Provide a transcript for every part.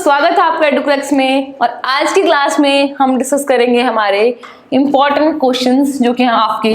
स्वागत है आपका एडुक्रेक्स में। और आज की क्लास में हम डिस्कस करेंगे हमारे इम्पॉर्टेंट क्वेश्चंस जो कि आपके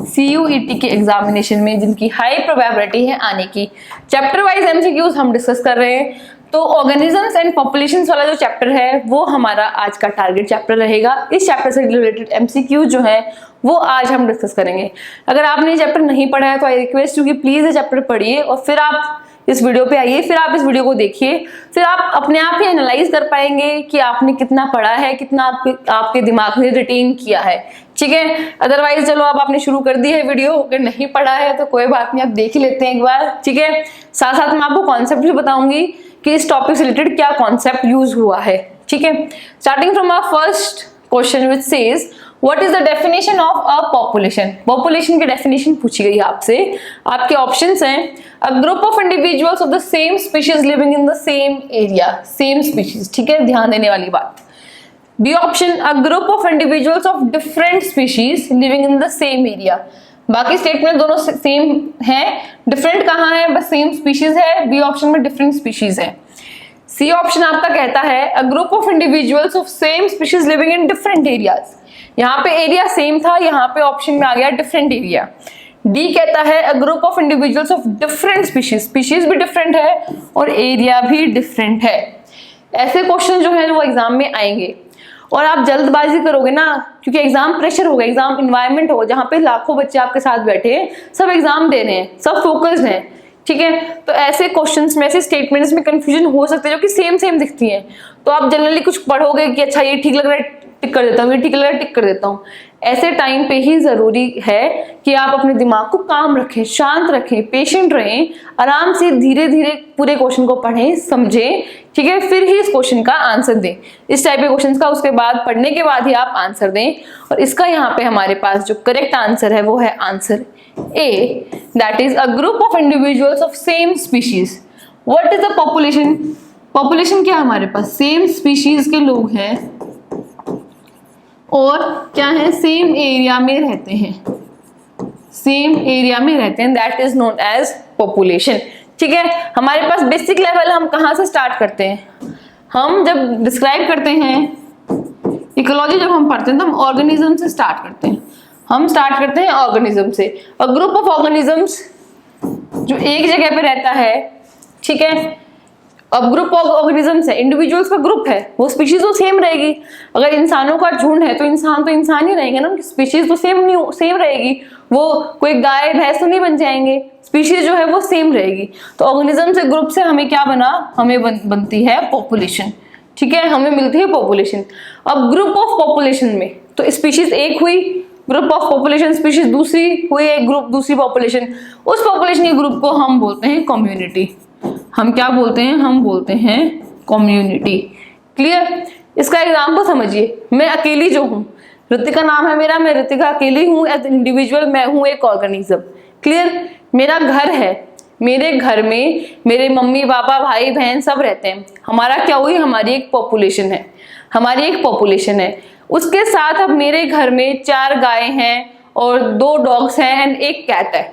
CUET के एग्जामिनेशन में जिनकी हाई प्रोबेबिलिटी है आने की। चैप्टर वाइज MCQs हम डिस्कस कर रहे हैं। तो ऑर्गेनिजम्स एंड पॉपुलेशंस वाला जो चैप्टर है वो हमारा आज का टारगेट चैप्टर रहेगा। इस चैप्टर से रिलेटेड MCQ जो है वो आज हम डिस्कस करेंगे। अगर आपने ये चैप्टर नहीं पढ़ा है तो आई रिक्वेस्ट यू कि प्लीज ये चैप्टर पढ़िए और फिर आप इस वीडियो पे आइए, फिर आप इस वीडियो को देखिए, फिर आप अपने आप ही एनालाइज कर पाएंगे कि आपने कितना पढ़ा है, कितना आपके दिमाग में रिटेन किया है। ठीक है, अदरवाइज चलो अब आपने शुरू कर दी है वीडियो, अगर नहीं पढ़ा है तो कोई बात नहीं, आप देख ही लेते हैं एक बार। ठीक है, साथ साथ मैं आपको कॉन्सेप्ट भी बताऊंगी कि इस टॉपिक से रिलेटेड क्या कॉन्सेप्ट यूज हुआ है। ठीक है, starting from our first question which says what is the definition of a population. Population की डेफिनेशन पूछी गई आपसे। आपके ऑप्शंस हैं a group of individuals of the same species living in the same area. Same species, ठीक है, ध्यान देने वाली बात। B option a group of individuals of different species living in the same area. बाकी स्टेटमेंट दोनों same है, different कहाँ है, बस सेम स्पीशीज है। बी ऑप्शन में डिफरेंट स्पीशीज है। सी ऑप्शन आपका कहता है अ group of individuals of same species living in different areas. यहाँ पे एरिया सेम था, यहाँ पे ऑप्शन में आ गया डिफरेंट एरिया। डी कहता है अ group of individuals of different species. Species भी डिफरेंट है और एरिया भी डिफरेंट है। ऐसे क्वेश्चन जो है वो एग्जाम में आएंगे और आप जल्दबाजी करोगे ना, क्योंकि एग्जाम प्रेशर होगा, एग्जाम इन्वायरमेंट होगा जहाँ पे लाखों बच्चे आपके साथ बैठे हैं, सब एग्जाम दे रहे हैं, सब फोकस्ड हैं। ठीक है, तो ऐसे क्वेश्चंस में, ऐसे स्टेटमेंट्स में कंफ्यूजन हो सकते हैं जो कि सेम सेम दिखती हैं। तो आप जनरली कुछ पढ़ोगे कि अच्छा ये ठीक लग रहा है, टिक कर देता हूँ, ये ठीक लग रहा है, टिक कर देता हूँ। ऐसे टाइम पे ही जरूरी है कि आप अपने दिमाग को काम रखें, शांत रखें, पेशेंट रहें, आराम से धीरे धीरे पूरे क्वेश्चन को पढ़ें, समझें। ठीक है, फिर ही इस क्वेश्चन का आंसर दें। इस टाइप के क्वेश्चन का उसके बाद पढ़ने के बाद ही आप आंसर दें। और इसका यहाँ पे हमारे पास जो करेक्ट आंसर है वो है answer A, that is a group of individuals of same species. What is the population? Population क्या है हमारे पास? सेम स्पीशीज के लोग हैं और क्या है, सेम एरिया में रहते हैं, सेम एरिया में रहते हैं, that is known as population. ठीक है, हमारे पास बेसिक लेवल हम कहाँ से स्टार्ट करते हैं? हम जब डिस्क्राइब करते हैं इकोलॉजी, जब हम पढ़ते हैं तो हम ऑर्गेनिज्म से स्टार्ट करते हैं। हम स्टार्ट करते हैं ऑर्गेनिज्म से। अ ग्रुप ऑफ ऑर्गेनिजम्स जो एक जगह पे रहता है, ठीक है, अब ग्रुप ऑफ ऑर्गेनिजम्स है, इंडिविजुअल्स का ग्रुप है, वो स्पीशीज तो सेम रहेगी। अगर इंसानों का झुंड है तो इंसान ही रहेंगे ना, स्पीशीज तो सेम रहेगी। वो कोई गाय भैंस तो नहीं बन जाएंगे, स्पीशीज जो है वो सेम रहेगी। तो ऑर्गेनिज्म से ग्रुप से हमें क्या बना? हमें बनती है पॉपुलेशन। ठीक है, हमें मिलती है पॉपुलेशन। अब ग्रुप ऑफ पॉपुलेशन में तो स्पीशीज एक हुई, ग्रुप ऑफ पॉपुलेशन स्पीशीज दूसरी हुई, एक ग्रुप दूसरी पॉपुलेशन। उस पॉपुलेशन के ग्रुप को हम बोलते हैं कम्युनिटी। हम क्या बोलते हैं? हम बोलते हैं कम्युनिटी। क्लियर? इसका एग्जाम्पल समझिए, मैं अकेली जो हूँ, ऋतिका नाम है मेरा, मैं ऋतिका अकेली हूँ एज इंडिविजुअल, मैं हूँ एक ऑर्गेनिज्म। क्लियर? मेरा घर है, मेरे घर में मेरे मम्मी पापा भाई बहन सब रहते हैं। हमारा क्या हुई? हमारी एक पॉपुलेशन है, हमारी एक पॉपुलेशन है। उसके साथ अब मेरे घर में 4 गाय हैं और 2 डॉग्स हैं एंड एक कैट है।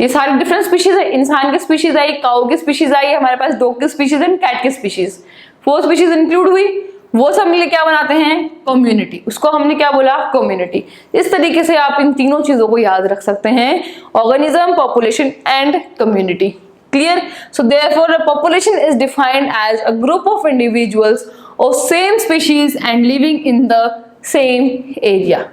ये सारी डिफरेंट स्पीशीज है। इंसान की स्पीशीज आई, काऊ की स्पीशीज आई, हमारे पास डॉग की स्पीशीज एंड कैट की स्पीशीज, 4 स्पीशीज इंक्लूड हुई। वो सब मिलकर क्या बनाते हैं? कम्युनिटी। उसको हमने क्या बोला? कम्युनिटी। इस तरीके से आप इन तीनों चीजों को याद रख सकते हैं, organism, population and community. Clear? So therefore a population is defined as a group of individuals of same species and living in the same area.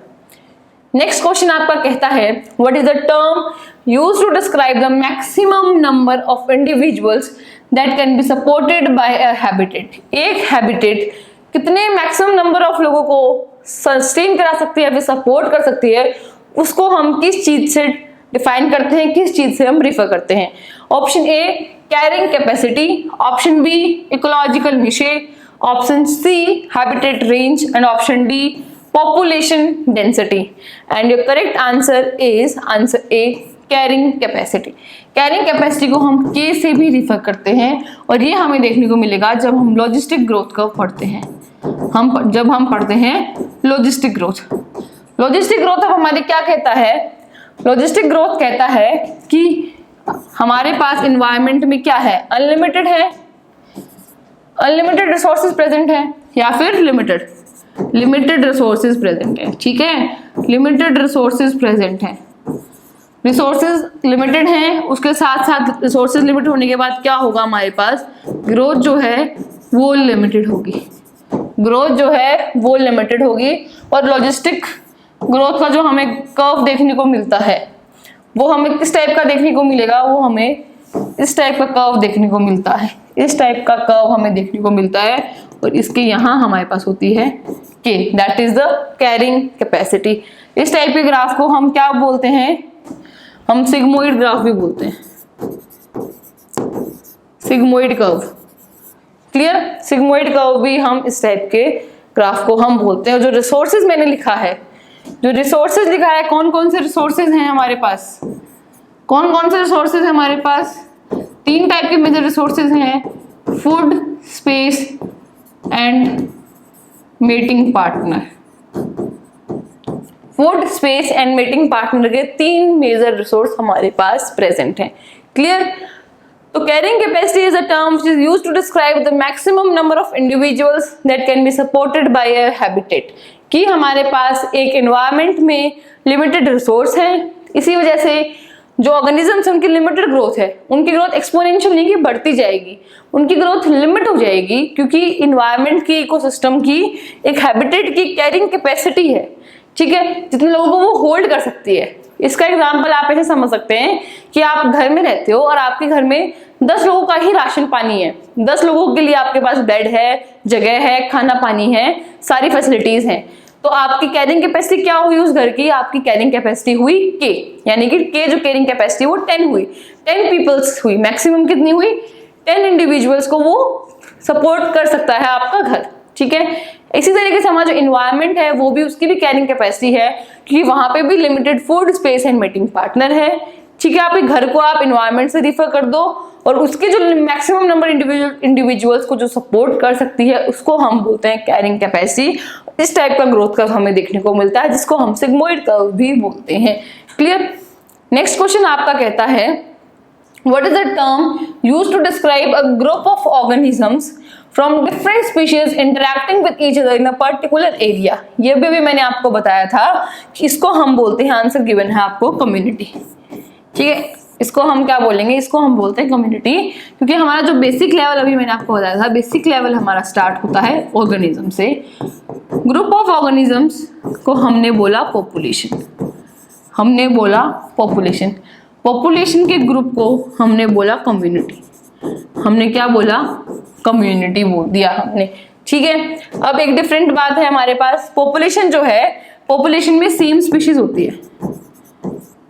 Next question आपका कहता है what is the term used to describe the maximum number of individuals that can be supported by a habitat। एक habitat कितने maximum number of लोगों को sustain करा सकती है, सपोर्ट कर सकती है, उसको हम किस चीज से डिफाइन करते हैं, किस चीज से हम रिफर करते हैं? Option A carrying capacity, option B ecological niche, option C habitat range and option D population density। and your correct answer is answer A carrying capacity. Carrying capacity को हम के से भी रिफर करते हैं और ये हमें देखने को मिलेगा जब हम लॉजिस्टिक ग्रोथ को पढ़ते हैं। जब हम पढ़ते हैं लॉजिस्टिक ग्रोथ। लॉजिस्टिक ग्रोथ अब हमारे क्या कहता है? लॉजिस्टिक ग्रोथ कहता है कि हमारे पास इन्वायरमेंट में क्या है? अनलिमिटेड है, अनलिमिटेड रिसोर्सेज प्रेजेंट है या फिर लिमिटेड रिसोर्सेज प्रेजेंट है, ठीक है, लिमिटेड रिसोर्सेज प्रेजेंट है, रिसोर्सेज लिमिटेड हैं, उसके साथ साथ रिसोर्सेज लिमिटेड होने के बाद क्या होगा हमारे पास, ग्रोथ जो है वो लिमिटेड होगी, ग्रोथ जो है वो लिमिटेड होगी। और लॉजिस्टिक ग्रोथ का जो हमें कर्व देखने को मिलता है वो हमें किस टाइप का देखने को मिलेगा, वो हमें इस टाइप का कर्व देखने को मिलता है, इस टाइप का कर्व हमें देखने को मिलता है। और इसके यहाँ हमारे पास होती है K, that is the carrying capacity. इस टाइप के ग्राफ को हम क्या बोलते हैं, हम सिग्मोइड ग्राफ भी बोलते हैं, sigmoid curve, clear, sigmoid curve भी हम इस टाइप के ग्राफ को हम बोलते हैं। जो रिसोर्सेज मैंने लिखा है, जो रिसोर्सेज लिखा है, कौन कौन से रिसोर्सेज हैं हमारे पास, कौन कौन से रिसोर्सेज हैं हमारे पास, 3 टाइप के मेजर रिसोर्सेज हैं, food, space and mating partner. Food, space and mating partner के 3 मेजर रिसोर्स हमारे पास प्रेजेंट हैं, क्लियर। तो carrying capacity is a term which is used to describe the maximum number of individuals that can be supported by a habitat, कि हमारे पास एक environment में limited resource है, इसी वजह से जो ऑर्गेनिजम्स उनकी लिमिटेड ग्रोथ है, उनकी ग्रोथ एक्सपोनेंशियल नहीं कि बढ़ती जाएगी, उनकी ग्रोथ लिमिट हो जाएगी, क्योंकि इन्वायरमेंट की, इकोसिस्टम की, एक हैबिटेट की कैरिंग कैपेसिटी है, ठीक है, जितने लोगों को वो होल्ड कर सकती है। इसका एग्जांपल आप ऐसे समझ सकते हैं कि आप घर में रहते हो और आपके घर में 10 लोगों का ही राशन पानी है, 10 लोगों के लिए आपके पास बेड है, जगह है, खाना पानी है, सारी फैसिलिटीज हैं, तो आपकी कैरिंग कैपेसिटी क्या हुई उस घर की, आपकी कैरिंग कैपेसिटी हुई K, यानी कि K जो कैरिंग कैपेसिटी वो 10 हुई, 10 पीपल्स हुई, मैक्सिमम कितनी हुई, 10 इंडिविजुअल्स को वो सपोर्ट कर सकता है आपका घर, ठीक है। इसी तरीके से हमारा जो इन्वायरमेंट है वो भी, उसकी भी कैरिंग कैपेसिटी है, क्योंकि वहां पे भी limited food, space and mating partner है, ठीक है। आपके घर को आप इन्वायरमेंट से रिफर कर दो और उसके जो मैक्सिमम नंबर इंडिविजुअल्स को जो सपोर्ट कर सकती है उसको हम बोलते हैं कैरिंग कैपेसिटी। इस टाइप का ग्रोथ कर्व हमें देखने को मिलता है, जिसको हम सिग्मोइड कर्व भी बोलते हैं, क्लियर। नेक्स्ट क्वेश्चन आपका कहता है, what is the term used to describe a group of organisms from different species interacting with each other in a particular area. ये भी मैंने आपको बताया था कि इसको हम बोलते हैं, आंसर गिवन है आपको, कम्युनिटी, ठीक है। इसको हम क्या बोलेंगे, इसको हम बोलते हैं कम्युनिटी, क्योंकि हमारा जो बेसिक लेवल अभी मैंने आपको बताया था, बेसिक लेवल हमारा स्टार्ट होता है ऑर्गेनिज्म से। ग्रुप ऑफ ऑर्गेनिजम्स को हमने बोला पॉपुलेशन, हमने बोला पॉपुलेशन, पॉपुलेशन के ग्रुप को हमने बोला कम्युनिटी, हमने क्या बोला, कम्युनिटी बोल दिया हमने, ठीक है। अब एक डिफरेंट बात है हमारे पास, पॉपुलेशन जो है, पॉपुलेशन में सेम स्पीशीज होती है,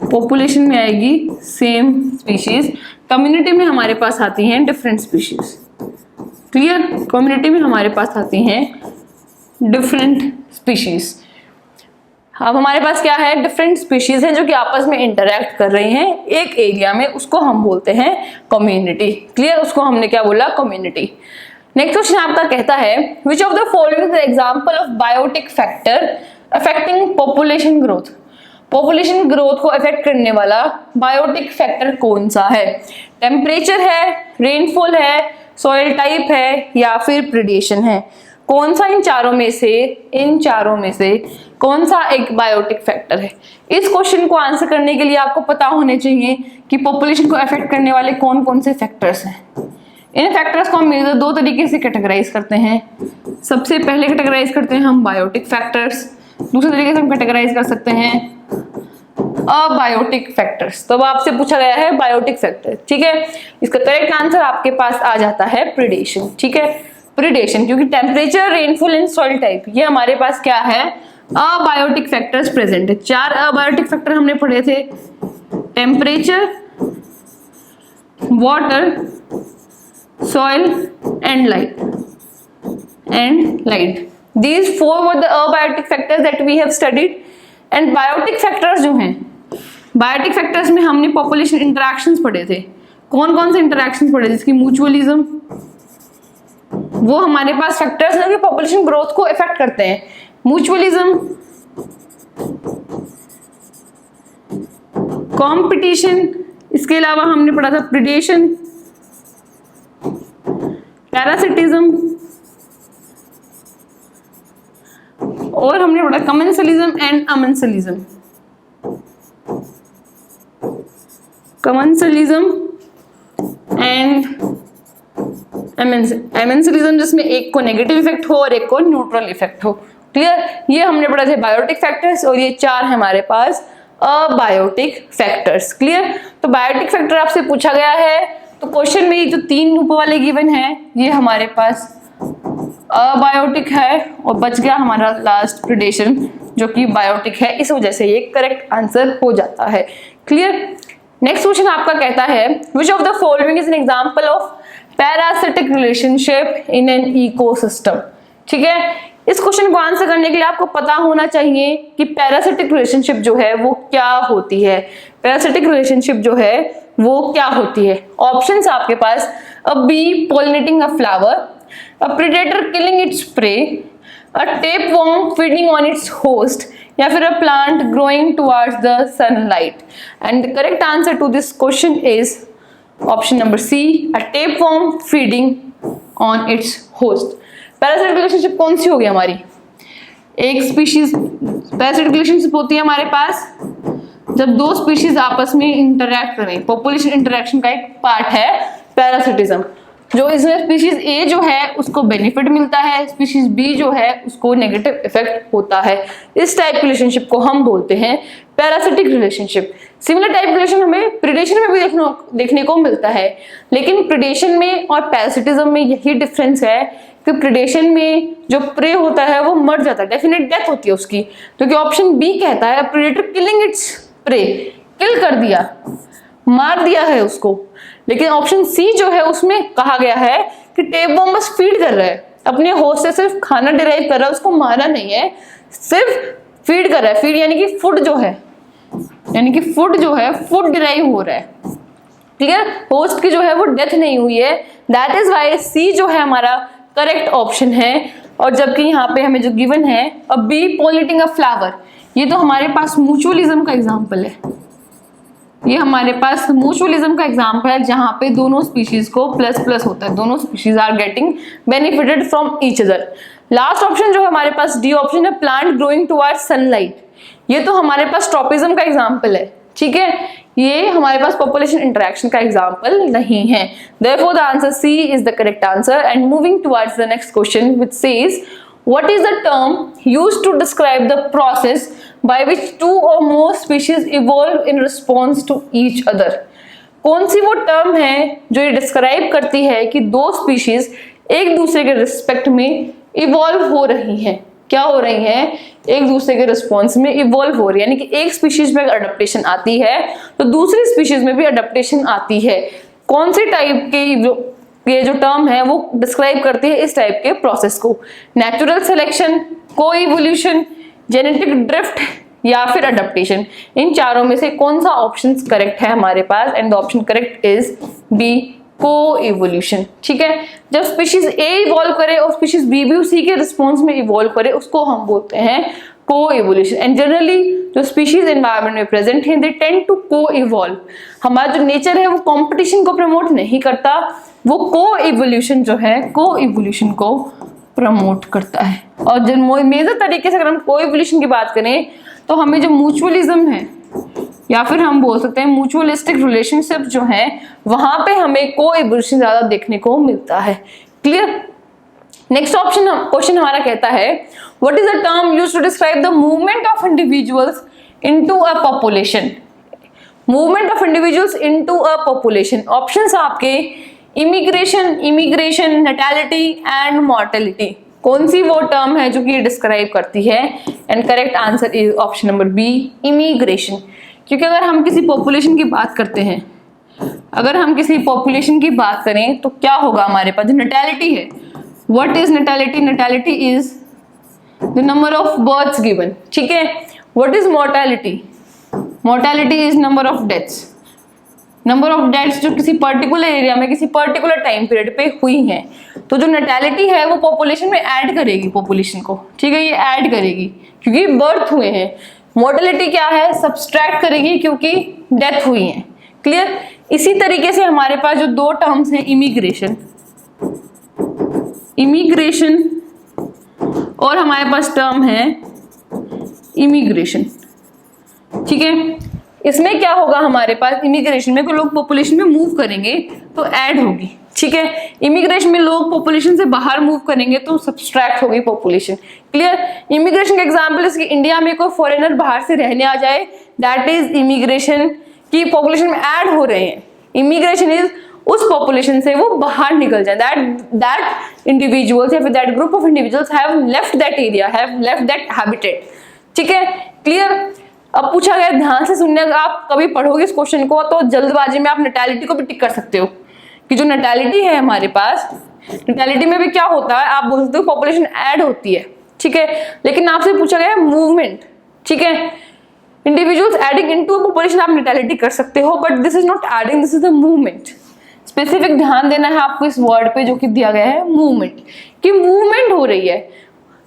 पॉपुलेशन में आएगी सेम स्पीशीज, कम्युनिटी में हमारे पास आती हैं डिफरेंट स्पीशीज, क्लियर। कम्युनिटी में हमारे पास आती हैं डिफरेंट स्पीशीज। अब हमारे पास क्या है, डिफरेंट स्पीशीज हैं जो कि आपस में इंटरैक्ट कर रही हैं एक एरिया में, उसको हम बोलते हैं कम्युनिटी, क्लियर। उसको हमने क्या बोला, कम्युनिटी। नेक्स्ट क्वेश्चन आपका कहता है, which of the following is example of biotic factor affecting population growth. Population growth को अफेक्ट करने वाला बायोटिक फैक्टर कौन सा है, टेम्परेचर है, रेनफॉल है, सॉइल टाइप है या फिर प्रीडेशन है, कौन सा इन चारों में से कौन सा एक बायोटिक फैक्टर है। इस क्वेश्चन को आंसर करने के लिए आपको पता होने चाहिए कि पॉपुलेशन को अफेक्ट करने वाले कौन कौन से फैक्टर्स हैं। इन फैक्टर्स को हम मेजर 2 तरीके से कैटेगराइज करते हैं। सबसे पहले कैटेगराइज करते हैं हम बायोटिक फैक्टर्स, दूसरे तरीके से हम कैटेगराइज कर सकते हैं अबायोटिक फैक्टर्स। तो अब आपसे पूछा गया है बायोटिक फैक्टर, ठीक है। इसका करेक्ट आंसर आपके पास आ जाता है प्रीडेशन, ठीक है, प्रीडेशन, क्योंकि temperature, rainfall and soil type ये हमारे पास क्या है, अबायोटिक फैक्टर्स प्रेजेंट है। 4 अबायोटिक फैक्टर हमने पढ़े थे, temperature, water, soil and light. These 4 were the abiotic factors that we have studied. And biotic factors जो हैं, बायोटिक फैक्टर्स में हमने पॉपुलेशन इंटरैक्शंस पढ़े थे। कौन कौन से इंटरैक्शंस पढ़े थे, जिसकी म्यूचुअलिज्म, वो हमारे पास फैक्टर्स हैं जो पॉपुलेशन ग्रोथ को इफेक्ट करते हैं। म्यूचुअलिज्म, कंपटीशन, इसके अलावा हमने पढ़ा था प्रीडेशन, पैरासिटिज्म और हमने पढ़ा commensalism and amensalism. Commensalism and amensalism जिसमें एक को नेगेटिव इफेक्ट हो और एक को न्यूट्रल इफेक्ट हो। क्लियर, ये हमने पढ़ा थे बायोटिक फैक्टर्स और ये 4 है हमारे पास अबायोटिक फैक्टर्स। क्लियर, तो बायोटिक फैक्टर आपसे पूछा गया है तो क्वेश्चन में ये जो 3 ऊपर वाले गिवन है ये हमारे पास अबायोटिक है और बच गया हमारा लास्ट प्रिडेशन जो कि बायोटिक है, इस वजह से ये करेक्ट आंसर हो जाता है। क्लियर, नेक्स्ट क्वेश्चन आपका कहता है which of the following is an example of parasitic relationship in an ecosystem. ठीक है, इस क्वेश्चन को आंसर करने के लिए आपको पता होना चाहिए कि पैरासिटिक रिलेशनशिप जो है वो क्या होती है। पैरासिटिक रिलेशनशिप जो है वो क्या होती है। ऑप्शंस आपके पास a bee pollinating a flower, a predator killing its prey, a tapeworm feeding on its host या फिर a plant growing towards the sunlight. And the correct answer to this question is option number C, a tapeworm feeding on its host. Parasitic relationship कौन सी होगी हमारी? एक species, parasitic relationship होती है हमारे पास जब 2 स्पीशीज आपस में इंटरैक्ट करें। पॉपुलेशन इंटरैक्शन का एक पार्ट है पैरासिटिज्म। जो इसमें स्पीशीज ए जो है उसको बेनिफिट मिलता है, स्पीशीज बी जो है उसको नेगेटिव इफेक्ट होता है। इस टाइप की रिलेशनशिप को हम बोलते हैं parasitic relationship. Similar type relation हमें प्रीडेशन में भी देखने को मिलता है, लेकिन प्रीडेशन में और पैरासिटिज्म में यही डिफरेंस है कि प्रीडेशन में जो प्रे होता है वो मर जाता है, डेफिनेट डेथ होती है उसकी, क्योंकि ऑप्शन बी कहता है प्रेडेटर किलिंग इट्स प्रे, किल कर दिया, मार दिया है उसको। लेकिन ऑप्शन सी जो है उसमें कहा गया है कि टेपवर्म बस फीड कर रहा है, अपने होस्ट से सिर्फ खाना डिराइव कर रहा है, उसको मारा नहीं है, सिर्फ फीड कर रहा है। फीड यानी कि फूड जो है, यानी कि फूड जो है फूड डिराइव हो रहा है। ठीक है, होस्ट की जो है वो डेथ नहीं हुई है। दैट इज वाई सी जो है हमारा करेक्ट ऑप्शन है। और जबकि यहाँ पे हमें जो गिवन है अ बी पॉलिनेटिंग अ फ्लावर, ये तो हमारे पास म्यूचुअलिज्म का एग्जाम्पल है। ये हमारे पास म्यूचुअलिज्म का एग्जाम्पल है जहां पे दोनों स्पीशीज को प्लस प्लस होता है, दोनों species are getting benefited from each other. Last option जो है हमारे पास डी ऑप्शन है प्लांट ग्रोइंग टुवर्ड्स सनलाइट, ये तो हमारे पास ट्रॉपिज्म का एग्जाम्पल है। ठीक है, ये हमारे पास पॉपुलेशन इंटरेक्शन का एग्जाम्पल नहीं है। Therefore, the answer C is the correct answer. And moving towards the next question, which says, what is the term used to describe the process by which 2 or more species evolve in response to each other? कौन सी वो term है जो ये describe करती है कि 2 species एक दूसरे के रिस्पेक्ट में इवॉल्व हो रही हैं? क्या हो रही हैं? एक दूसरे के रिस्पॉन्स में इवॉल्व हो रही है, यानी कि एक स्पीशीज में अडेप्टेशन आती है तो दूसरी स्पीशीज में भी अडेप्टेशन आती है। कौन से टाइप के ये जो टर्म है वो डिस्क्राइब करती है इस टाइप के प्रोसेस को? नेचुरल सिलेक्शन, को-इवोल्यूशन, जेनेटिक ड्रिफ्ट या फिर अडेप्टेशन। इन चारों में से कौन सा ऑप्शन करेक्ट है हमारे पास? And the option correct is B, coevolution. ठीक है, जब स्पीशीज ए इवॉल्व करे और स्पीशीज बी भी उसी के रिस्पॉन्स में इवॉल्व करे उसको हम बोलते हैं को-इवोल्यूशन। एंड जनरली जो स्पीशीज एनवायरनमेंट में प्रेजेंट हैं दे टेंड टू को-इवॉल्व। हमारा जो नेचर है वो कंपटीशन को प्रमोट नहीं करता, वो को-इवोल्यूशन जो है को-इवोल्यूशन को प्रमोट करता है। और जो मेजर तरीके से अगर हम को-इवोल्यूशन की बात करें तो हमें जो म्यूचुअलिज्म है या फिर हम बोल सकते हैं म्यूचुअलिस्टिक रिलेशनशिप जो है वहां पे हमें को-इवोल्यूशन ज्यादा देखने को मिलता है। क्लियर, नेक्स्ट ऑप्शन क्वेश्चन हमारा कहता है what is the term used to describe the movement of individuals into a population? Movement of individuals into a population, options आपके immigration, immigration, natality and mortality. कौन सी वो टर्म है जो कि डिस्क्राइब करती है? And correct answer is option number B, immigration. क्योंकि अगर हम किसी पॉपुलेशन की बात करते हैं, अगर हम किसी पॉपुलेशन की बात करें तो क्या होगा हमारे पास? जो नैटेलिटी है, what is natality? Natality is the number of births given. ठीक है, what is mortality? Mortality is number of deaths. Number of deaths जो किसी पर्टिकुलर एरिया में किसी पर्टिकुलर टाइम पीरियड पे हुई हैं। तो जो नैटेलिटी है वो पॉपुलेशन में ऐड करेगी पॉपुलेशन को। ठीक है, ये ऐड करेगी क्योंकि बर्थ हुए हैं। मोर्टेलिटी क्या है? सब्सट्रैक्ट करेगी क्योंकि डेथ हुई है। क्लियर, इसी तरीके से हमारे पास जो 2 टर्म्स हैं इमिग्रेशन इमिग्रेशन और हमारे पास टर्म है इमिग्रेशन। ठीक है, इसमें क्या होगा हमारे पास, इमिग्रेशन में कोई लोग पॉपुलेशन में मूव करेंगे तो ऐड होगी। ठीक है, इमिग्रेशन में लोग पॉपुलेशन से बाहर मूव करेंगे तो सब्सट्रैक्ट होगी पॉपुलेशन। क्लियर। इमिग्रेशन का एग्जांपल है कि इंडिया में कोई फॉरेनर बाहर से रहने आ जाए, दैट इज इमिग्रेशन, की पॉपुलेशन में ऐड हो रहे हैं। इमिग्रेशन इज उस पॉपुलेशन से वो बाहर निकल जाए, दैट इंडिविजुअल्स या फिर that group of individuals have left that area, have left that habitat. ठीक है, क्लियर। अब पूछा गया, ध्यान से सुनने, आप कभी पढ़ोगे इस क्वेश्चन को तो जल्दबाजी में आप नैटेलिटी को भी टिक कर सकते हो कि जो नैटेलिटी है हमारे पास, नैटेलिटी में भी क्या होता है, आप बोल सकते हो पॉपुलेशन ऐड होती है। ठीक है, लेकिन आपसे पूछा गया है मूवमेंट। ठीक है, इंडिविजुअल्स एडिंग इनटू पॉपुलेशन आप नैटेलिटी कर सकते हो, but this is not adding, this is the movement. Specific ध्यान देना है आपको इस वर्ड पे जो कि दिया गया है मूवमेंट, कि मूवमेंट हो रही है।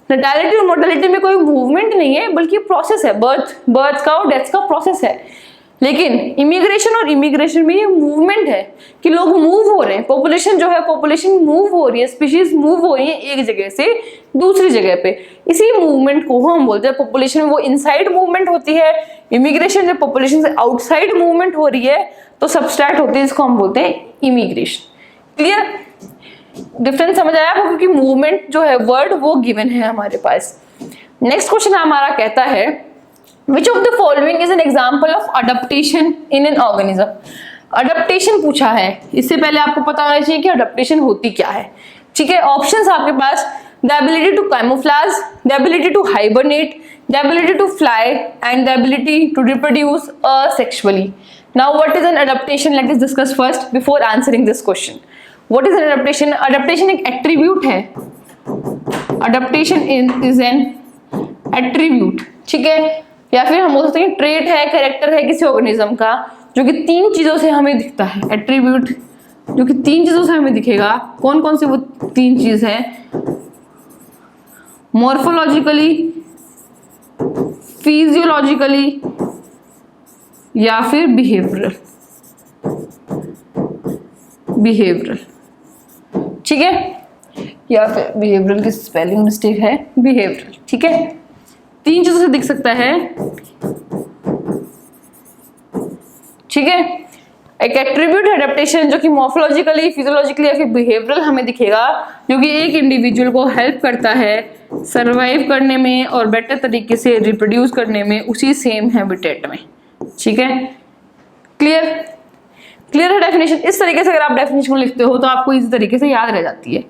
नैटेलिटी और मोर्टेलिटी में कोई मूवमेंट नहीं है, बल्कि प्रोसेस है, बर्थ का और डेथ का प्रोसेस है। लेकिन इमिग्रेशन और इमिग्रेशन में ये मूवमेंट है कि लोग मूव हो रहे हैं, पॉपुलेशन जो है, पॉपुलेशन मूव हो रही है, स्पीशीज मूव हो रही है एक जगह से दूसरी जगह पे। इसी मूवमेंट को हम बोलते हैं पॉपुलेशन में वो इनसाइड मूवमेंट होती है, इमिग्रेशन जब पॉपुलेशन से आउटसाइड मूवमेंट हो रही है तो सब्सट्रैक्ट होती है, इसको हम बोलते हैं इमिग्रेशन। क्लियर, डिफरेंस समझ आया आपको, क्योंकि मूवमेंट जो है वर्ड वो गिवन है हमारे पास। नेक्स्ट क्वेश्चन हमारा कहता है Which of the following is an example of adaptation in an organism? Adaptation पूछा है, इससे पहले आपको पता होना चाहिए कि अडप्टेशन होती क्या है। ठीक है, ऑप्शंस आपके पास, the ability to camouflage, the ability to hibernate, the ability to fly and the ability to reproduce asexually. Now what is an adaptation? Let us discuss first before answering this question. What is an adaptation? Adaptation एक attribute है, adaptation is an attribute। ठीक है, या फिर हम बोल सकते हैं ट्रेट है, कैरेक्टर है किसी ऑर्गेनिज्म का जो कि तीन चीजों से हमें दिखता है। एट्रीब्यूट जो कि तीन चीजों से हमें दिखेगा, कौन कौन से वो तीन चीज है, मॉर्फोलॉजिकली, फिजियोलॉजिकली या फिर बिहेवियरल। ठीक है, या फिर बिहेवियरल की स्पेलिंग मिस्टेक है, बिहेवियरल। ठीक है, तीन चीजों से दिख सकता है। ठीक है, एक एट्रीब्यूट एडेप्टेशन जो कि मॉर्फोलॉजिकली, फिजियोलॉजिकली या फिर बिहेवियरल हमें दिखेगा, जो कि एक इंडिविजुअल को हेल्प करता है सरवाइव करने में और बेटर तरीके से रिप्रोड्यूस करने में उसी सेम हैबिटेट में। ठीक है, क्लियर है डेफिनेशन। इस तरीके से अगर आप डेफिनेशन को लिखते हो तो आपको इस तरीके से याद रह जाती है।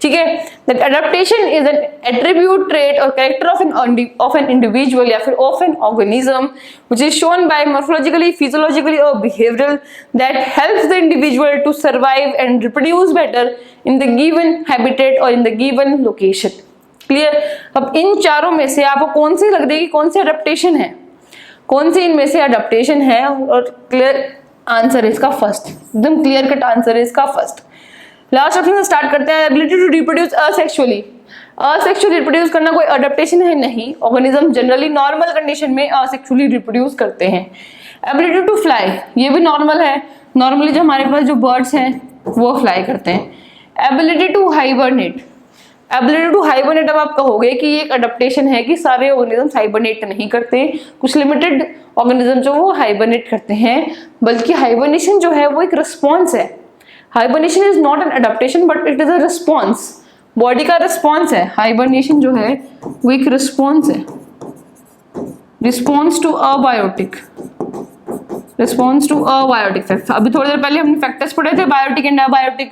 ठीक है, that adaptation is an attribute, trait और कैरेक्टर ऑफ एन इंडिविजुअल या फिर of an organism which is shown by morphologically, physiologically और behavioural that helps the individual to survive and reproduce better in the given habitat और in the given location. Clear. अब इन चारों में से आपको कौन सी लग रही है, कौन सी एडेप्टेशन है, कौन सी इनमें से एडेप्टेशन है? और क्लियर आंसर है इसका फर्स्ट, एकदम क्लियर कट आंसर है इसका फर्स्ट। लास्ट ऑप्शन से स्टार्ट करते हैं, ability to reproduce asexually. Asexually reproduce करना कोई एडेप्टेशन है नहीं, ऑर्गेनिज्म जनरली नॉर्मल कंडीशन में असेक्सुअली रिप्रोड्यूस करते हैं। एबिलिटी टू फ्लाई, ये भी नॉर्मल है, नॉर्मली जो हमारे पास जो बर्ड्स हैं वो फ्लाई करते हैं। Ability to hibernate, ability to hibernate, अब आप कहोगे कि ये एक एडेप्टेशन है कि सारे ऑर्गेनिज्म हाइबरनेट नहीं करते, कुछ लिमिटेड ऑर्गेनिज्म जो वो हाइबरनेट करते हैं, बल्कि हाइबरनेशन जो है वो एक रिस्पॉन्स है। Hibernation is not an adaptation but it is a response, body का रिस्पॉन्स है। हाइबरनेशन जो है वो एक रिस्पॉन्स है, response to abiotic, response to abiotic factor. अभी थोड़ी देर पहले हमने फैक्टर्स पढ़े थे, बायोटिक एंड अबायोटिक,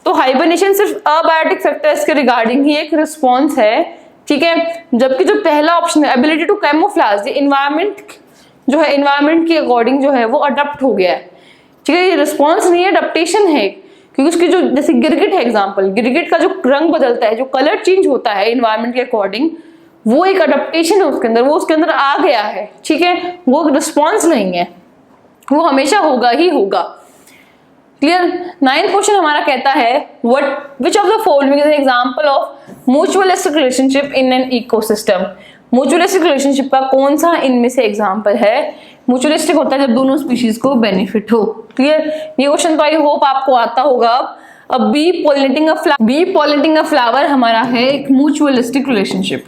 तो हाइबरनेशन सिर्फ अबायोटिक फैक्टर्स के रिगार्डिंग ही एक रिस्पॉन्स है। ठीक है, जबकि जो पहला ऑप्शन है एबिलिटी टू कैमोफ्लेज, इन्वायरमेंट जो है, इन्वायरमेंट के अकॉर्डिंग जो है वो अडॉप्ट हो गया है। ठीक है, ये रिस्पॉन्स नहीं है, अडॉप्टेशन है, क्योंकि उसकी जो जैसे गिरगिट है एग्जांपल, गिरगिट का जो रंग बदलता है, जो कलर चेंज होता है इन्वायरमेंट के अकॉर्डिंग, वो एक अडॉप्टेशन है उसके अंदर, वो उसके अंदर आ गया है। ठीक है, वो रिस्पॉन्स नहीं है, वो हमेशा होगा ही होगा। क्लियर। 9th क्वेश्चन हमारा कहता है which of the following is an example of mutualistic relationship in an ecosystem. Mutualistic relationship का कौन सा इनमें से एग्जांपल है? म्यूचुअलिस्टिक होता है जब दोनों स्पीशीज को बेनिफिट हो। क्लियर, ये क्वेश्चन तो आई होप आपको आता होगा। अब बी पॉलिनेटिंग अ फ्लावर हमारा है एक म्यूचुअलिस्टिक रिलेशनशिप।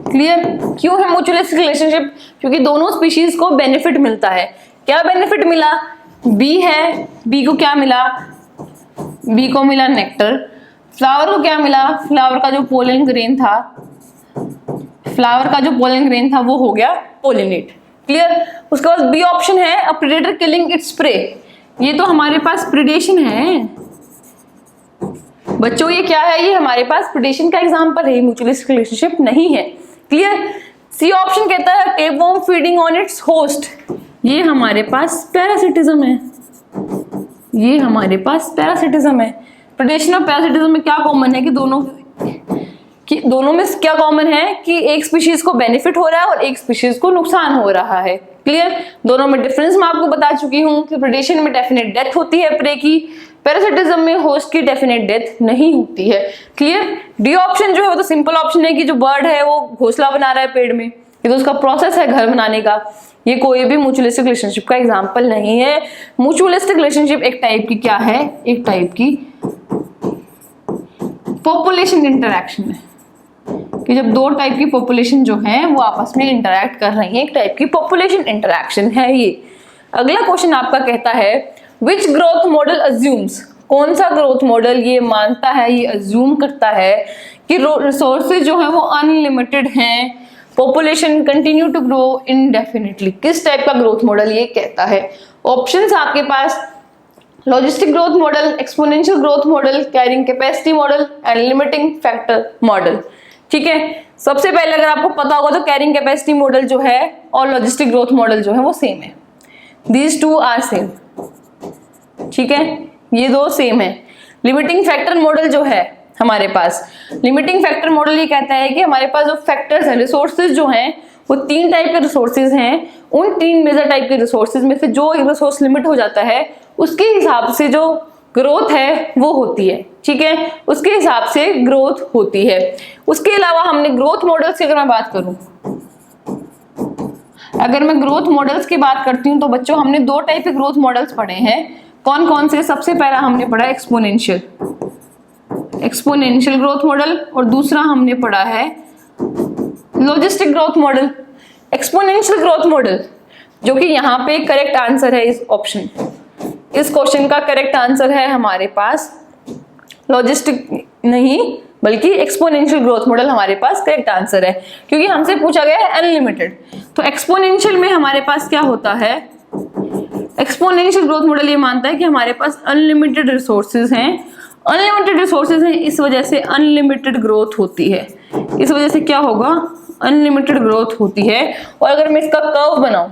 क्लियर? क्यों है म्यूचुअलिस्टिक रिलेशनशिप? क्योंकि दोनों स्पीशीज को बेनिफिट मिलता है। क्या बेनिफिट मिला? बी है, बी को क्या मिला? बी को मिला नेक्टर। फ्लावर को क्या मिला? फ्लावर का जो पोलन ग्रेन था वो हो गया पोलिनेट। क्लियर? उसके बाद बी ऑप्शन है अ प्रेडेटर किलिंग इट्स प्रे। ये तो हमारे पास प्रिडेशन है बच्चों, ये क्या है? ये हमारे पास प्रिडेशन का एग्जांपल है, म्यूचुअलिस्टिक रिलेशनशिप नहीं है। क्लियर? सी ऑप्शन कहता है tapeworm feeding on its host. ये हमारे पास पैरासिटिज्म है, ये हमारे पास पैरासिटिज्म है। प्रिडेशन और पैरासिटिज्म में क्या कॉमन है कि दोनों में क्या कॉमन है कि एक स्पीशीज को बेनिफिट हो रहा है और एक स्पीशीज को नुकसान हो रहा है। क्लियर? दोनों में डिफरेंस मैं आपको बता चुकी हूं कि प्रिडेशन में डेफिनेट डेथ होती है प्रे की, पैरासिटिज्म में होस्ट की डेफिनेट डेथ नहीं होती है। क्लियर? डी ऑप्शन जो है वो तो सिंपल ऑप्शन है कि जो बर्ड है वो घोंसला बना रहा है पेड़ में, ये तो उसका प्रोसेस है घर बनाने का। ये कोई भी म्यूचुअलिस्टिक रिलेशनशिप का एग्जांपल नहीं है। म्यूचुअलिस्टिक रिलेशनशिप एक टाइप की क्या है? एक टाइप की पॉपुलेशन इंटरैक्शन है कि जब दो टाइप की पॉपुलेशन जो है वो आपस में इंटरैक्ट कर रही है, एक टाइप की पॉपुलेशन इंटरैक्शन है ये। अगला क्वेश्चन आपका कहता है विच ग्रोथ मॉडल अज्यूम्स, कौन सा ग्रोथ मॉडल ये मानता है, ये अज्यूम करता है कि रिसोर्सेज जो है वो अनलिमिटेड हैं, पॉपुलेशन कंटिन्यू टू ग्रो इनडेफिनिटली। किस टाइप का ग्रोथ मॉडल ये कहता है? ऑप्शंस आपके पास logistic growth model, exponential growth model, carrying capacity model and limiting factor model. ठीक है, सबसे पहले अगर आपको पता होगा तो कैरिंग कैपेसिटी मॉडल जो है और लॉजिस्टिक ग्रोथ मॉडल जो है वो सेम है, दीज टू आर सेम। ठीक है, ये दो सेम है। लिमिटिंग फैक्टर मॉडल जो है हमारे पास, लिमिटिंग फैक्टर मॉडल ये कहता है कि हमारे पास जो फैक्टर्स हैं, रिसोर्सेज जो हैं वो तीन टाइप के रिसोर्सेज हैं। उन तीन मेजर टाइप के रिसोर्सेज में से जो एक रिसोर्स लिमिट हो जाता है उसके हिसाब से जो ग्रोथ है वो होती है। ठीक है, उसके हिसाब से ग्रोथ होती है। उसके अलावा हमने ग्रोथ मॉडल्स की अगर मैं बात करूं, अगर मैं ग्रोथ मॉडल्स की बात करती हूं तो बच्चों हमने दो टाइप के ग्रोथ मॉडल्स पढ़े हैं। कौन कौन से? सबसे पहला हमने पढ़ा एक्सपोनेंशियल ग्रोथ मॉडल और दूसरा हमने पढ़ा है logistic growth model. Exponential growth model जो कि यहाँ पे करेक्ट आंसर है इस ऑप्शन, इस क्वेश्चन का करेक्ट आंसर है हमारे पास लॉजिस्टिक नहीं बल्कि एक्सपोनेंशियल ग्रोथ मॉडल हमारे पास करेक्ट आंसर है, क्योंकि हमसे पूछा गया है अनलिमिटेड। तो एक्सपोनेंशियल में हमारे पास क्या होता है? एक्सपोनेंशियल ग्रोथ मॉडल ये मानता है कि हमारे पास अनलिमिटेड रिसोर्सेज हैं, अनलिमिटेड रिसोर्सेज हैं, इस वजह से अनलिमिटेड ग्रोथ होती है। इस वजह से क्या होगा? अनलिमिटेड ग्रोथ होती है। और अगर मैं इसका कर्व बनाऊं,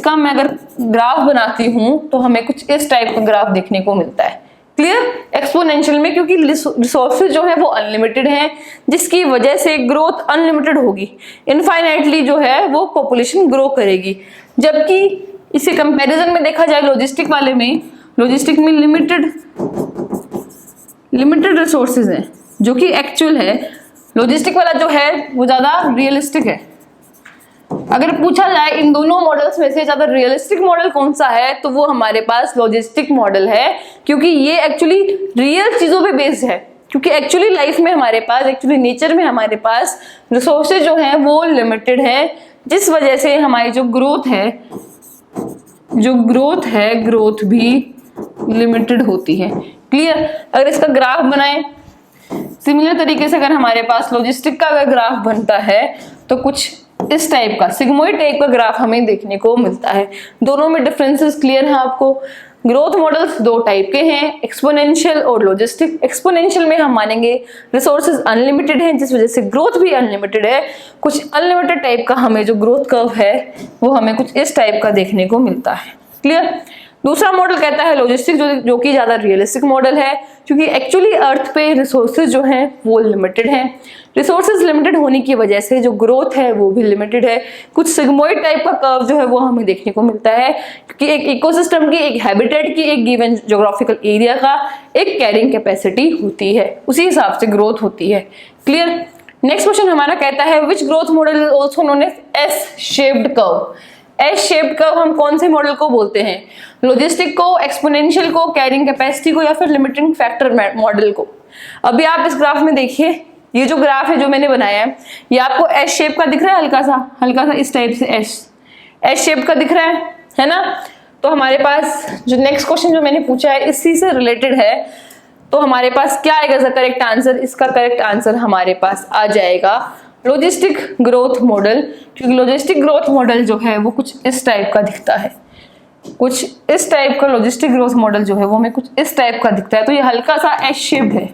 मैं अगर ग्राफ बनाती हूं तो हमें कुछ इस टाइप का ग्राफ देखने को मिलता है। क्लियर? एक्सपोनेंशियल में क्योंकि रिसोर्सेज जो है वो अनलिमिटेड हैं, जिसकी वजह से ग्रोथ अनलिमिटेड होगी, इनफाइनाइटली जो है वो पॉपुलेशन ग्रो करेगी। जबकि इसे कंपैरिजन में देखा जाए लॉजिस्टिक वाले में, लॉजिस्टिक में लिमिटेड रिसोर्सेज हैं जो कि एक्चुअल है। लॉजिस्टिक वाला जो है वो ज्यादा रियलिस्टिक है। अगर पूछा जाए इन दोनों मॉडल्स में से ज्यादा रियलिस्टिक मॉडल कौन सा है तो वो हमारे पास लॉजिस्टिक मॉडल है, क्योंकि ये एक्चुअली रियल चीजों पे बेस्ड है। क्योंकि एक्चुअली लाइफ में हमारे पास, एक्चुअली नेचर में हमारे पास रिसोर्सेज जो हैं वो लिमिटेड है, जिस वजह से हमारी जो ग्रोथ है ग्रोथ भी लिमिटेड होती है। क्लियर? अगर इसका ग्राफ बनाएं सिमिलर तरीके से, अगर हमारे पास लॉजिस्टिक का अगर ग्राफ बनता है तो कुछ इस टाइप का सिग्मोइड टाइप का ग्राफ हमें देखने को मिलता है। दोनों में डिफरेंसेस क्लियर है आपको। ग्रोथ मॉडल्स दो टाइप के हैं, एक्सपोनेंशियल और लॉजिस्टिक। एक्सपोनेंशियल में हम मानेंगे रिसोर्सेज अनलिमिटेड हैं, जिस वजह से ग्रोथ भी अनलिमिटेड है। कुछ अनलिमिटेड टाइप का हमें जो ग्रोथ कर्व है वो हमें कुछ इस टाइप का देखने को मिलता है। क्लियर? दूसरा मॉडल कहता है लॉजिस्टिक, जो कि ज्यादा रियलिस्टिक मॉडल है, क्योंकि एक्चुअली अर्थ पे रिसोर्सेज जो हैं वो लिमिटेड हैं। रिसोर्सेज लिमिटेड होने की वजह से जो ग्रोथ है वो भी लिमिटेड है। कुछ सिग्मोइड टाइप का कर्व जो है वो हमें देखने को मिलता है, क्योंकि एक इकोसिस्टम की, एक हैबिटेट की, एक गिवन ज्योग्राफिकल एरिया का एक कैरिंग कैपेसिटी होती है, उसी हिसाब से ग्रोथ होती है। क्लियर? नेक्स्ट क्वेश्चन हमारा कहता है which growth model is also known as S shaped curve. S shaped curve हम कौन से मॉडल को बोलते हैं? लॉजिस्टिक को, एक्सपोनेंशियल को, कैरिंग कैपेसिटी को, या फिर लिमिटिंग फैक्टर मॉडल को। अभी आप इस ग्राफ में देखिए, ये जो ग्राफ है जो मैंने बनाया है, ये आपको एस शेप का दिख रहा है, हल्का सा इस टाइप से एस शेप का दिख रहा है ना। तो हमारे पास जो नेक्स्ट क्वेश्चन जो मैंने पूछा है इसी से रिलेटेड है, तो हमारे पास क्या आएगा करेक्ट आंसर? इसका करेक्ट आंसर हमारे पास आ जाएगा लॉजिस्टिक ग्रोथ मॉडल, क्योंकि लॉजिस्टिक ग्रोथ मॉडल जो है वो कुछ इस टाइप का दिखता है, कुछ इस टाइप का लॉजिस्टिक ग्रोथ मॉडल जो है वो हमें कुछ इस टाइप का दिखता है। तो ये हल्का सा एस शेप्ड है,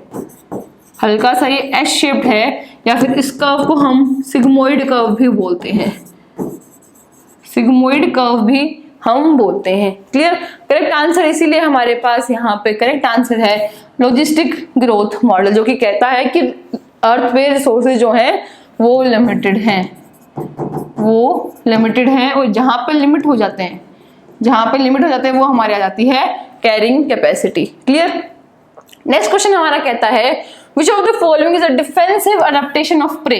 हल्का सा ये एस शेप्ड है, या फिर इस कर्व को हम सिग्मोइड कर्व भी बोलते हैं, सिग्मोइड कर्व भी हम बोलते हैं। क्लियर? करेक्ट आंसर इसीलिए हमारे पास यहाँ पे करेक्ट आंसर है लॉजिस्टिक ग्रोथ मॉडल, जो कि कहता है कि अर्थ पे रिसोर्सेज जो हैं वो लिमिटेड हैं, वो लिमिटेड हैं, और जहाँ पे लिमिट हो जाते हैं, जहाँ पे लिमिट हो जाते हैं वो हमारे आ जाती है carrying capacity. Clear? Next question हमारा कहता है which of the following is a defensive adaptation of prey.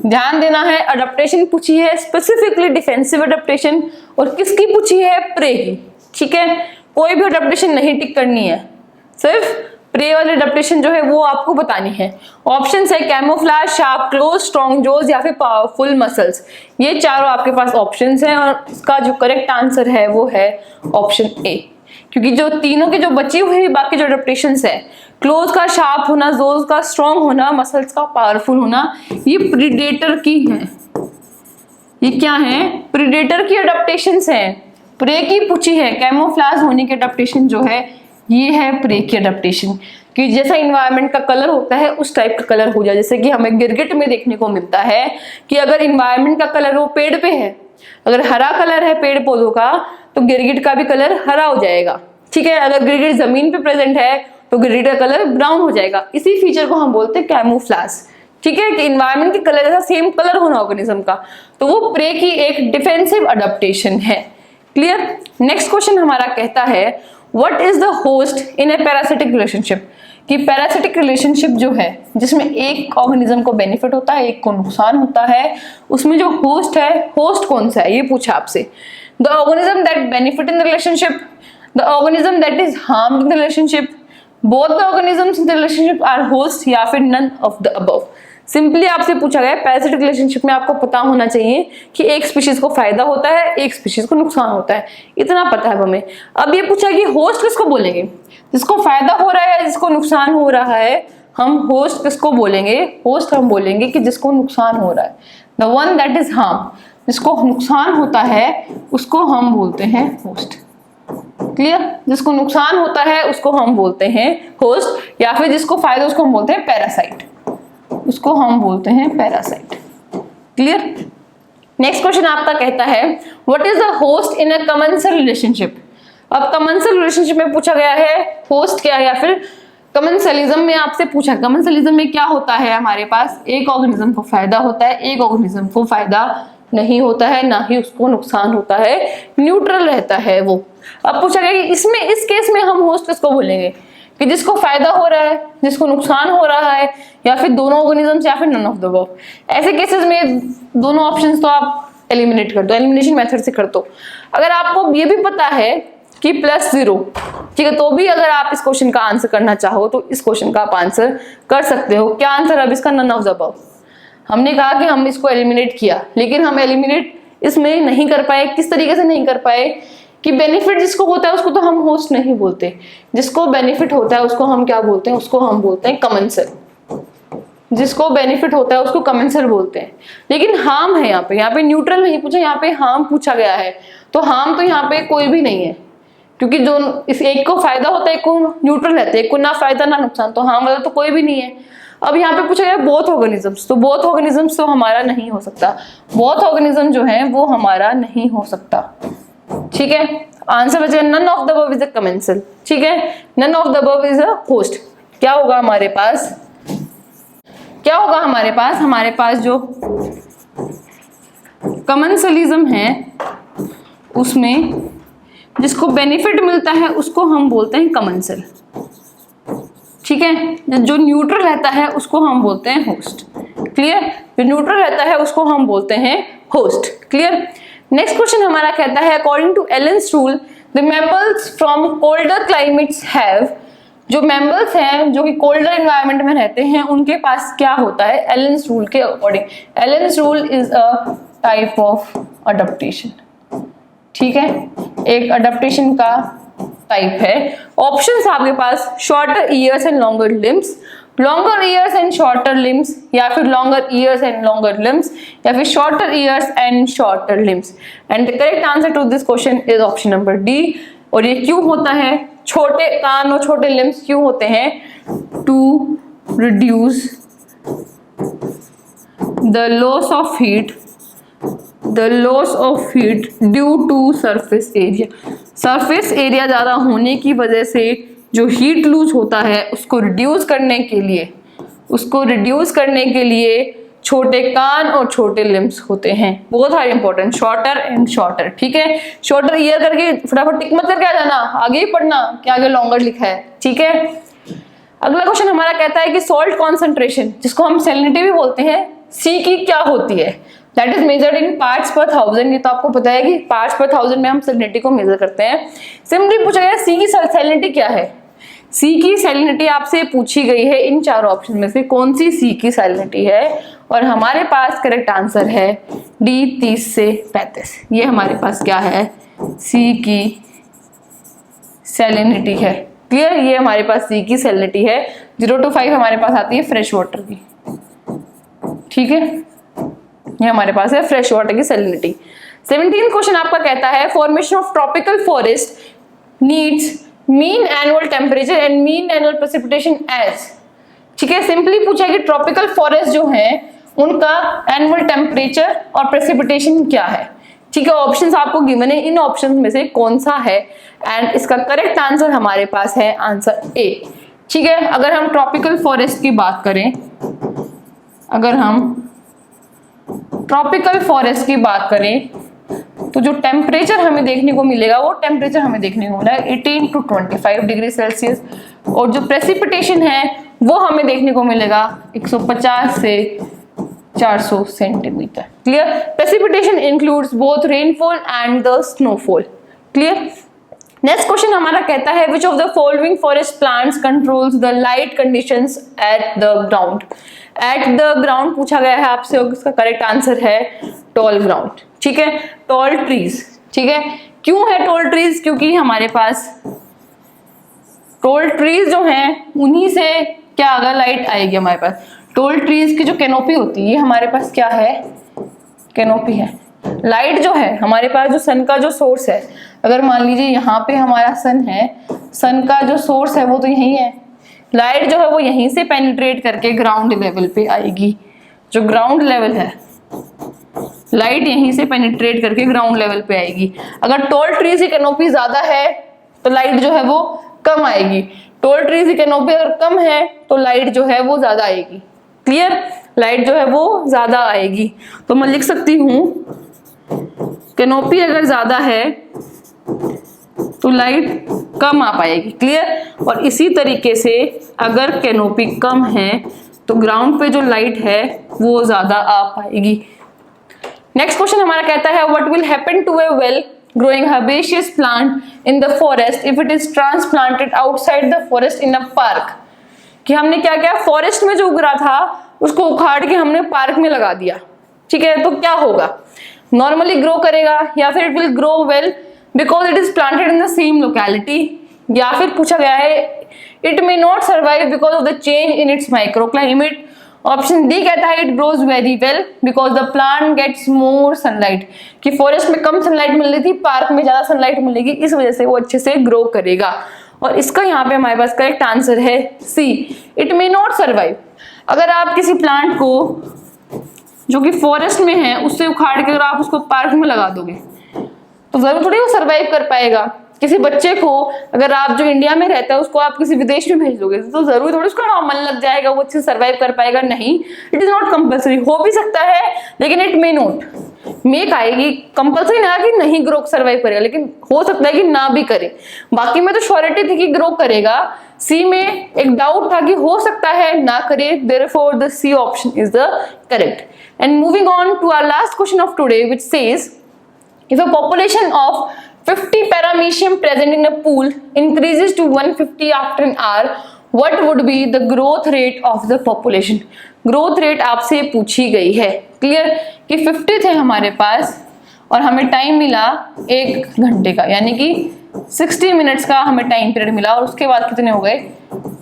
ध्यान देना है, अडेप्टेशन पूछी है स्पेसिफिकली डिफेंसिव अडेप्टेशन, और किसकी पूछी है? प्रे की। ठीक है, कोई भी अडेप्टेशन नहीं टिक करनी है, सिर्फ प्रे वाली अडेप्टेशन जो है वो आपको बतानी है। ऑप्शन है कैमोफ्लेज, शार्प क्लोज, स्ट्रॉन्ग जोज, या फिर पावरफुल मसल्स। ये चारों आपके पास ऑप्शंस हैं, और इसका जो करेक्ट आंसर है वो है ऑप्शन ए, क्योंकि जो तीनों की जो बची हुई बाकी जो अडेप्टेशंस है, क्लोज का शार्प होना, जोज का स्ट्रॉन्ग होना, मसल्स का पावरफुल होना, ये प्रीडेटर की है। ये क्या है? प्रीडेटर की अडेप्टेशंस है। प्रे की पूछी है, कैमोफ्लेज होने की अडेप्टेशन जो है ये है प्रे की अडेप्टेशन, कि जैसा इन्वायरमेंट का कलर होता है उस टाइप का कलर हो जाए। जैसे कि हमें गिरगिट में देखने को मिलता है कि अगर इन्वायरमेंट का कलर वो पेड़ पे है, अगर हरा कलर है पेड़ पौधों का, तो गिरगिट का भी कलर हरा हो जाएगा। ठीक है, अगर गिरगिट जमीन पे प्रेजेंट है तो गिरगिट का कलर ब्राउन हो जाएगा। इसी फीचर को हम बोलते हैं कैमोफ्लेज। ठीक है, कि इन्वायरमेंट के कलर जैसा सेम कलर होना ऑर्गेनिज्म का, तो वो प्रे की एक डिफेंसिव अडेप्टेशन है। क्लियर? नेक्स्ट क्वेश्चन हमारा कहता है what is the host in A parasitic relationship, कि पैरासिटिक रिलेशनशिप जो है जिसमें एक ऑर्गेनिज्म को बेनिफिट होता है, एक को नुकसान होता है, उसमें जो होस्ट है, होस्ट कौन सा है ये पूछा आपसे। The organism that benefit in the relationship, the organism that is harmed in the relationship, both the organisms in the relationship are host, या फिर none of the above. Simply आपसे पूछा गया पैरासिटिक रिलेशनशिप में आपको पता होना चाहिए कि एक स्पीशीज को फायदा होता है, एक स्पीशीज को नुकसान होता है, इतना पता है हमें। अब ये पूछा कि होस्ट किसको बोलेंगे? जिसको फायदा हो रहा है, जिसको नुकसान हो रहा है, हम होस्ट किसको बोलेंगे? होस्ट हम बोलेंगे कि जिसको नुकसान हो रहा है, the one that is harm. जिसको नुकसान होता है उसको हम बोलते हैं होस्ट। क्लियर? जिसको नुकसान होता है उसको हम बोलते हैं होस्ट, या फिर जिसको फायदा उसको हम बोलते हैं पैरासाइट, उसको हम बोलते हैं पैरासाइट। क्लियर? नेक्स्ट क्वेश्चन आपका कहता है what is the host in a commensal relationship. अब कमेंसल रिलेशनशिप में पूछा गया है होस्ट क्या है, या फिर कमेंसलिज्म में आपसे पूछा, कमेंसलिज्म में क्या होता है? हमारे पास एक ऑर्गेनिज्म को फायदा होता है, एक ऑर्गेनिज्म को फायदा नहीं होता है, ना ही उसको नुकसान होता है, न्यूट्रल रहता है वो। अब पूछा गया कि इसमें, इस केस में हम होस्ट किसको बोलेंगे? कि जिसको फायदा हो रहा है, जिसको नुकसान हो रहा है, या फिर दोनों ऑर्गेनिजम्स, या फिर नन ऑफ द अबव। ऐसे केसेस में दोनों ऑप्शंस तो आप एलिमिनेट कर दो, एलिमिनेशन मेथड से कर दो। अगर आपको ये भी पता है कि +0, ठीक है, तो भी अगर आप इस क्वेश्चन का आंसर करना चाहो तो इस क्वेश्चन का आप आंसर कर सकते हो। क्या आंसर? अब इसका नन ऑफ द अबव। हमने कहा कि हम इसको एलिमिनेट किया, लेकिन हम एलिमिनेट इसमें नहीं कर पाए। किस तरीके से नहीं कर पाए? कि बेनिफिट जिसको होता है उसको तो हम होस्ट नहीं बोलते, जिसको बेनिफिट होता है उसको हम क्या बोलते हैं? उसको हम बोलते हैं कमेंसल। जिसको बेनिफिट होता है उसको कमेंसल बोलते हैं। लेकिन हार्म है यहाँ पे न्यूट्रल नहीं पूछा, यहाँ पे हार्म पूछा गया है। तो हार्म तो यहाँ पे कोई भी नहीं है, क्योंकि जो इस एक को फायदा होता है, एक को न्यूट्रल रहता है, एक को ना फायदा ना नुकसान, तो हार्म वाला तो कोई भी नहीं है। अब यहाँ पे पूछा गया बोथ ऑर्गेनिजम्स, तो बोथ ऑर्गेनिजम्स तो हमारा नहीं हो सकता, बोथ ऑर्गेनिज्म जो है वो हमारा नहीं हो सकता। ठीक है, आंसर बचेगा none of the above is a commensal. ठीक है, none of the above is a host. क्या होगा हमारे पास? क्या होगा हमारे पास? हमारे पास जो कमेंसलिज्म है उसमें जिसको बेनिफिट मिलता है उसको हम बोलते हैं कमेंसल। ठीक है, जो न्यूट्रल रहता है उसको हम बोलते हैं होस्ट। क्लियर? जो न्यूट्रल रहता है उसको हम बोलते हैं होस्ट। क्लियर? नेक्स्ट क्वेश्चन हमारा कहता है according to Allen's rule the mammals from colder climates have, जो मैमल्स हैं जो कि कोल्डर एनवायरनमेंट में रहते हैं उनके पास क्या होता है एलेंस रूल के अकॉर्डिंग। Allen's rule is a type of adaptation, ठीक है, एक अडप्टेशन का टाइप है। ऑप्शंस आपके पास shorter ears and longer limbs, longer ears and shorter limbs, या फिर longer ears and longer limbs, या फिर shorter ears and shorter limbs. And the correct answer to this question is option number D. और ये क्यों होता है, छोटे कान और छोटे लिम्स क्यों होते हैं? To reduce the loss of heat, the loss of heat due to surface area. Surface area ज्यादा होने की वजह से जो हीट लूज होता है उसको रिड्यूस करने के लिए छोटे कान और छोटे लिम्स होते हैं। बहुत सारे इंपॉर्टेंट, शॉर्टर एंड शॉर्टर, ठीक है। शॉर्टर ईयर करके फटाफट टिक मत करके आ जाना, आगे ही पढ़ना कि आगे लॉन्गर लिखा है, ठीक है। अगला क्वेश्चन हमारा कहता है कि सॉल्ट कॉन्सेंट्रेशन, जिसको हम सैलिनिटी भी बोलते हैं, सी की क्या होती है? That is measured in parts पर थाउजेंड। ये तो आपको पता है कि पार्ट्स पर थाउजेंड में हम सैलिनिटी को मेजर करते हैं। सिंपली पूछा गया सी की सैलिनिटी क्या है। सी की सैलिनिटी आपसे पूछी गई है इन चारों ऑप्शन में से कौन सी सी की सैलिनिटी है, और हमारे पास करेक्ट आंसर है डी 30 से 35। ये हमारे पास क्या है, सी की सैलिनिटी है। क्लियर, ये हमारे पास सी की सैलिनिटी है। 0 to 5 हमारे पास आती है फ्रेश वाटर की, ठीक है, ये हमारे पास है फ्रेश वाटर की सैलिनिटी। 17th क्वेश्चन आपका कहता है formation of tropical forest needs mean annual temperature and mean annual precipitation as, ठीक है। सिंपली पूछा है कि ट्रॉपिकल फॉरेस्ट जो है उनका एनुअल टेम्परेचर और प्रेसिपिटेशन क्या है, ठीक है। ऑप्शंस आपको गिवन है, इन ऑप्शंस में से कौन सा है, एंड इसका करेक्ट आंसर हमारे पास है आंसर ए, ठीक है। अगर हम ट्रॉपिकल फॉरेस्ट की बात करें, अगर हम ट्रॉपिकल फॉरेस्ट की बात करें तो जो टेम्परेचर हमें देखने को मिलेगा वो टेम्परेचर हमें देखने को मिला 18 to 25 डिग्री सेल्सियस, और जो प्रेसिपिटेशन है वो हमें देखने को मिलेगा 150 से 400 centimetre. Clear, precipitation includes both rainfall and the snowfall. Clear. Next question हमारा कहता है which of the following forest plants controls the light conditions at the ground. At the ground पूछा गया है आपसे, और इसका करेक्ट आंसर है टॉल ग्राउंड, ठीक है, टॉल ट्रीज, ठीक है। क्यों है टॉल ट्रीज? क्योंकि हमारे पास टॉल ट्रीज जो हैं उन्हीं से क्या अगर लाइट आएगी हमारे पास। टॉल ट्रीज की जो कैनोपी होती है, ये हमारे पास क्या है, कैनोपी है। लाइट जो है हमारे पास, जो सन का जो सोर्स है, अगर मान लीजिए यहाँ पे हमारा सन है, सन का जो सोर्स है वो तो यही है, लाइट जो है वो यहीं से पेनिट्रेट करके ग्राउंड लेवल पे आएगी। जो ग्राउंड लेवल है, लाइट यहीं से पेनिट्रेट करके ग्राउंड लेवल पे आएगी। अगर टॉल ट्रीज की कैनोपी ज्यादा है तो लाइट जो है वो कम आएगी, टॉल ट्रीज की कैनोपी अगर कम है तो लाइट जो है वो ज्यादा आएगी। क्लियर, लाइट जो है वो ज्यादा आएगी। तो मैं लिख सकती हूं कैनोपी अगर ज्यादा है तो लाइट कम आ पाएगी। क्लियर, और इसी तरीके से अगर कैनोपी कम है तो ग्राउंड पे जो लाइट है वो ज्यादा आ पाएगी। नेक्स्ट क्वेश्चन हमारा कहता है what will happen to a well growing herbaceous plant in the forest if it is transplanted outside the forest in a park। कि हमने क्या किया, फॉरेस्ट में जो उग रहा था उसको उखाड़ के हमने पार्क में लगा दिया, ठीक है, तो क्या होगा, नॉर्मली ग्रो करेगा, या फिर it will grow well because it is planted in the same locality, या फिर पूछा गया है it may not survive because of the change in its microclimate. Option D कहता है it grows very well because the plant gets more sunlight, कि forest में कम सनलाइट मिल रही थी, पार्क में ज्यादा सनलाइट मिलेगी, इस वजह से वो अच्छे से ग्रो करेगा। और इसका यहाँ पे हमारे पास करेक्ट आंसर है सी, इट मे नॉट सर्वाइव। अगर आप किसी प्लांट को जो कि फॉरेस्ट में है उससे उखाड़ के अगर आप उसको पार्क में लगा दोगे तो जरूर थोड़ी वो सर्वाइव कर पाएगा। किसी बच्चे को अगर आप जो इंडिया में रहता है उसको आप किसी विदेश में भेज दोगे तो जरूर थोड़ी उसको हाँ मन लग जाएगा, वो अच्छे से सर्वाइव कर पाएगा, नहीं, इट इज नॉट कंपल्सरी। हो भी सकता है लेकिन इट मे नॉट, मेक आएगी, कंपल्सरी ना कि नहीं ग्रो सर्वाइव करेगा, लेकिन हो सकता है कि ना भी करे। बाकी में तो श्योरिटी थी कि ग्रो करेगा, सी में एक डाउट था कि हो सकता है ना करे, therefore the C option is the correct. And moving on to our last question of today which says If a population of 50 paramecium present in a pool increases to 150 after an hour, what would be the growth rate of the population? Growth rate आपसे पूछी गई है, clear, कि 50 थे हमारे पास और हमें time मिला 1 घंटे का, यानी कि 60 मिनट्स का हमें टाइम पीरियड मिला और उसके बाद कितने हो गए,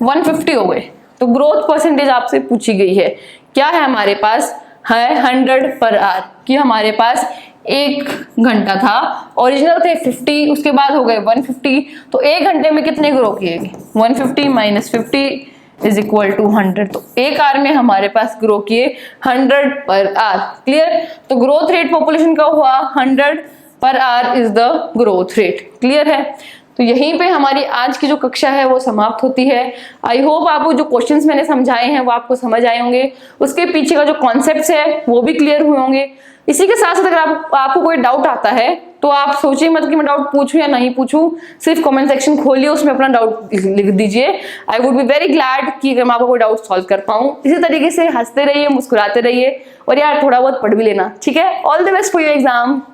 150 हो गए। तो ग्रोथ परसेंटेज आपसे पूछी गई है, क्या है हमारे पास, है 100 पर आवर, कि हमारे पास 1 घंटा था, ओरिजिनल थे 50, उसके बाद हो गए 150, तो 1 घंटे में कितने ग्रो किए, 150 माइनस 50 इज इक्वल टू 100, तो 1 आवर में हमारे पास ग्रो किए 100 पर आवर, क्लियर। तो ग्रोथ रेट पॉपुलेशन का हुआ 100 per hour is the growth rate, clear है। तो यहीं पे हमारी आज की जो कक्षा है वो समाप्त होती है। आई होप आपको जो क्वेश्चंस मैंने समझाए हैं वो आपको समझ आए होंगे, उसके पीछे का जो कॉन्सेप्ट्स है वो भी क्लियर हुए होंगे। इसी के साथ साथ अगर आपको कोई डाउट आता है तो आप सोचिए मत कि मैं डाउट पूछूं या नहीं पूछूं, सिर्फ कमेंट सेक्शन खोलिए, उसमें अपना डाउट लिख दीजिए। I would be very glad कि अगर मैं आपको कोई डाउट सॉल्व कर पाऊं। इसी तरीके से हंसते रहिए, मुस्कुराते रहिए और यार थोड़ा बहुत पढ़ भी लेना, ठीक है। All the best for your exam.